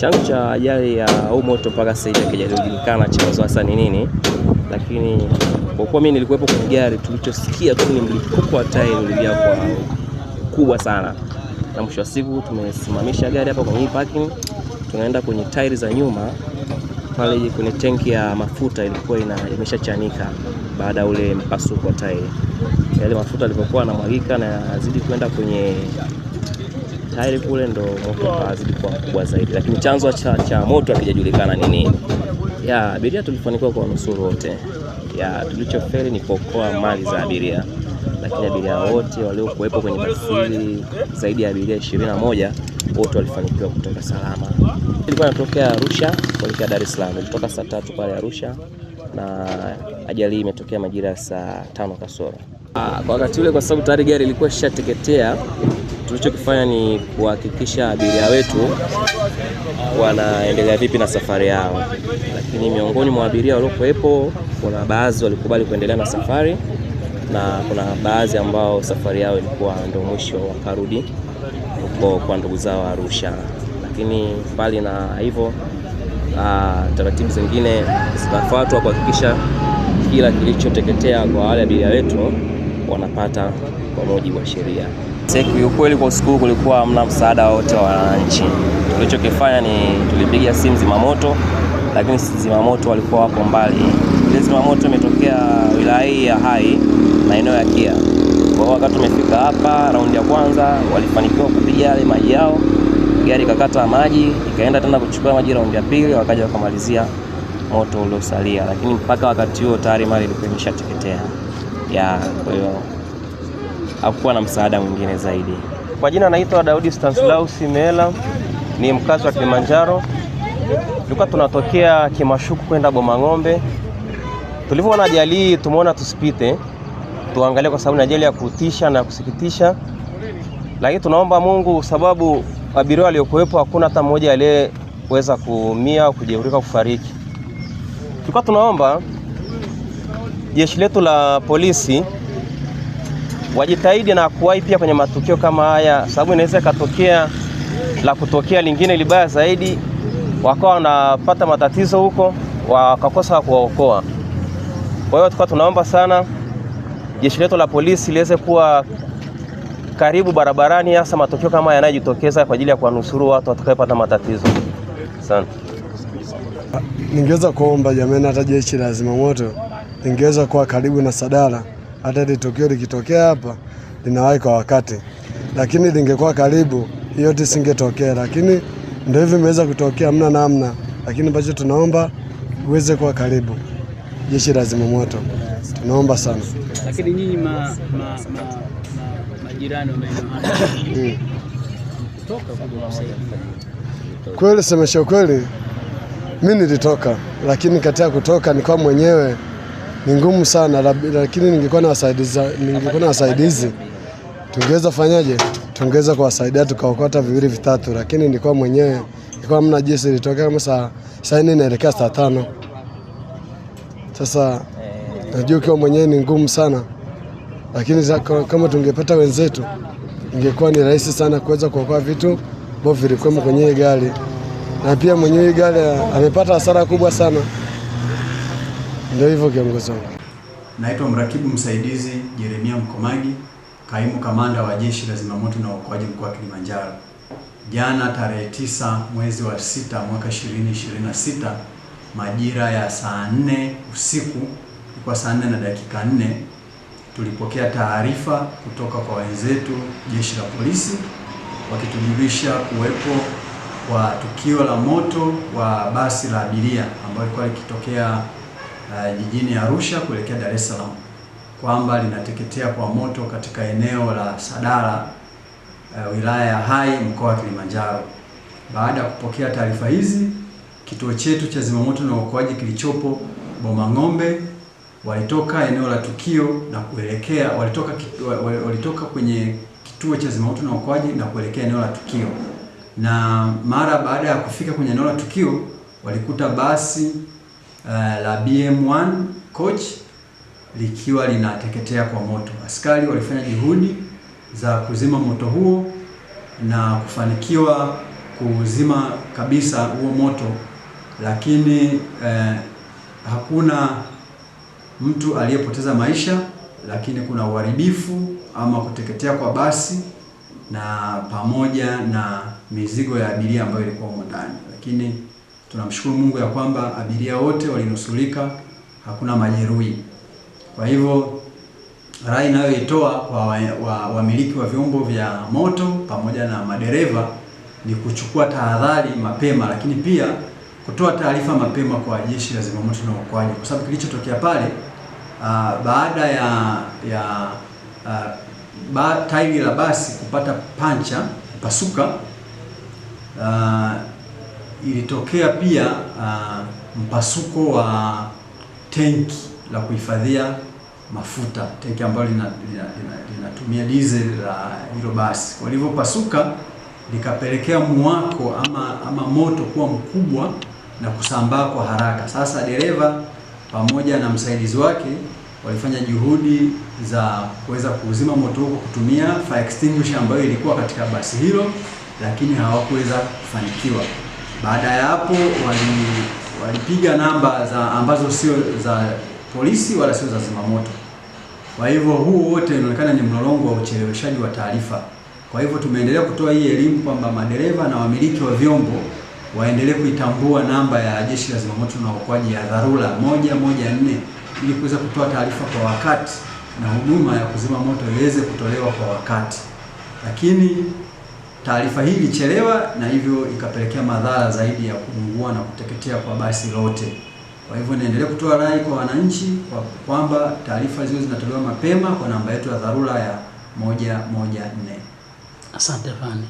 Chanzo cha ajali ya huu moto mpaka sasa hivi hakijajulikana chanzo hasa ni nini, lakini kwa kuwa mimi nilikuwepo kwenye gari, tulichosikia tu ni mlipuko wa tairi ulilia kwa kubwa sana, na mwisho wa siku tumesimamisha gari hapa kwenye parking, tunaenda kwenye tairi za nyuma pale kwenye tanki ya mafuta ilikuwa imeshachanika baada ule mpasuko wa tairi. Yale mafuta yalipokuwa yanamwagika na yazidi kwenda kwenye tairi kule, ndo moto ukazidi kuwa mkubwa zaidi, lakini chanzo cha moto hakijajulikana ni nini. Ya abiria tulifanikiwa kuwanusuru wote. Ya tulichofeli ni kuokoa mali za abiria, lakini abiria wote waliokuwepo kwenye basi zaidi ya abiria 21 wote walifanikiwa kutoka salama. Ilikuwa inatokea Arusha kuelekea Dar es Salaam. Ilitoka saa 3 pale Arusha na ajali imetokea majira ya saa 5 kasoro. Kwa wakati ule, kwa sababu tayari gari ilikuwa ishateketea, tulichokifanya ni kuhakikisha abiria wetu wanaendelea vipi na safari yao. Lakini miongoni mwa abiria waliokuwepo, kuna baadhi walikubali kuendelea na safari na kuna baadhi ambao safari yao ilikuwa ndio mwisho, wakarudi huko kwa ndugu zao Arusha. Lakini mbali na hivyo, taratibu zingine zinafuatwa kuhakikisha kila kilichoteketea kwa wale abiria wetu wanapata kwa mujibu wa sheria. Ukweli kwa usiku kulikuwa hamna msaada wote wa wananchi. Tulichokifanya ni tulipigia simu zimamoto, lakini zimamoto walikuwa wako mbali. Ile zimamoto imetokea wilaya ya Hai, maeneo ya Kia. Kwa wakati tumefika hapa raundi ya kwanza, walifanikiwa kupiga yale maji yao, gari ikakata maji, ikaenda tena kuchukua maji raundi ya pili, wakaja wakamalizia moto uliosalia, lakini mpaka wakati huo tayari mali ilikuwa imeshateketea. Kwa hiyo hakuwa na msaada mwingine zaidi. Kwa jina naitwa Daudi Stanislaus Mela, ni mkazi wa Kilimanjaro. Tulikuwa tunatokea Kimashuku kwenda Bomang'ombe. Tulivyoona ajali hii tumeona tusipite, tuangalie kwa sababu ni ajali ya kutisha na kusikitisha. Lakini tunaomba Mungu, sababu abiria waliokuwepo hakuna hata mmoja aliyeweza kuumia au kujeruhiwa kufariki. Tulikuwa tunaomba jeshi letu la polisi wajitahidi na kuwahi pia kwenye matukio kama haya, sababu inaweza katokea la kutokea lingine libaya zaidi, wakawa wanapata matatizo huko, wakakosa kuwaokoa. Kwa hiyo tulikuwa tunaomba sana jeshi letu la polisi liweze kuwa karibu barabarani, hasa matukio kama yanayojitokeza kwa ajili ya kuwanusuru watu watakayopata matatizo. Asante. Ningeweza kuomba jamani, hata jeshi la zimamoto ningeweza kuwa karibu na Sadala, hata ile tukio likitokea hapa linawahi kwa wakati, lakini lingekuwa karibu yote singetokea, lakini ndio hivi imeweza kutokea, hamna namna. Lakini ambacho tunaomba uweze kuwa karibu jeshi la zimamoto, tunaomba sana. Lakini nyinyi majirani wa maeneo haya kutoka kweli, semesha kweli, mimi nilitoka, lakini katika kutoka nilikuwa mwenyewe ni ngumu sana, lakini ningekuwa na wasaidizi tungeweza fanyaje, tungeweza kuwasaidia tukaokota viwili vitatu, lakini nilikuwa mwenyewe, nilikuwa hamna jinsi. Ilitokea kama saa 4 inaelekea saa 5. Sasa najua ukiwa mwenyewe ni ngumu sana, lakini kama tungepata wenzetu ingekuwa ni rahisi sana kuweza kuokoa vitu ambavyo vilikuwa kwenye gari, na pia mwenyewe gari amepata hasara kubwa sana. Ndio hivyo kiongozi wangu. Naitwa mrakibu msaidizi Jeremia Mkomagi, kaimu kamanda wa jeshi la zimamoto na uokoaji mkoa wa Kilimanjaro. Jana tarehe 9 mwezi wa 6 mwaka 2026 majira ya saa 4 usiku, kwa saa 4 na dakika 4, tulipokea taarifa kutoka kwa wenzetu jeshi la polisi wakitujulisha kuwepo kwa tukio la moto wa basi la abiria ambalo lilikuwa likitokea jijini Arusha kuelekea Dar es Salaam, kwamba linateketea kwa moto katika eneo la Sadala, wilaya ya Hai, mkoa wa Kilimanjaro. Baada ya kupokea taarifa hizi, kituo chetu cha zimamoto na uokoaji kilichopo Bomang'ombe walitoka eneo la tukio na kuelekea walitoka kwenye kituo cha zimamoto na uokoaji na kuelekea eneo la tukio. Na mara baada ya kufika kwenye eneo la tukio, walikuta basi la BM1 coach likiwa linateketea kwa moto. Askari walifanya juhudi za kuzima moto huo na kufanikiwa kuzima kabisa huo moto, lakini hakuna mtu aliyepoteza maisha, lakini kuna uharibifu ama kuteketea kwa basi na pamoja na mizigo ya abiria ambayo ilikuwa humo ndani. Lakini tunamshukuru Mungu ya kwamba abiria wote walinusurika, hakuna majeruhi. Kwa hivyo rai inayoitoa kwa wamiliki wa vyombo vya moto pamoja na madereva ni kuchukua tahadhari mapema, lakini pia kutoa taarifa mapema kwa Jeshi la Zimamoto na Uokoaji, kwa sababu kilichotokea pale baada ya tairi la basi kupata pancha kupasuka, ilitokea pia mpasuko wa tenki la kuhifadhia mafuta, tenki ambalo linatumia diesel la hilo basi. Kwa hivyo pasuka likapelekea muwako ama moto kuwa mkubwa na kusambaa kwa haraka. Sasa dereva pamoja na msaidizi wake walifanya juhudi za kuweza kuzima moto huo kutumia fire extinguisher ambayo ilikuwa katika basi hilo, lakini hawakuweza kufanikiwa. Baada ya hapo walipiga namba ambazo sio za polisi wala sio za zimamoto. Kwa hivyo huu wote inaonekana ni mlolongo wa ucheleweshaji wa taarifa. Kwa hivyo tumeendelea kutoa hii elimu kwamba madereva na wamiliki wa vyombo waendelee kuitambua namba ya Jeshi la Zimamoto na Uokoaji ya dharura 114 ili kuweza kutoa taarifa kwa wakati na huduma ya kuzima moto iweze kutolewa kwa wakati. Lakini taarifa hii ilichelewa na hivyo ikapelekea madhara zaidi ya kuungua na kuteketea kwa basi lote. Kwa hivyo naendelea kutoa rai kwa wananchi kwamba taarifa hizo zinatolewa mapema kwa namba yetu ya dharura ya 114. Asante Fani.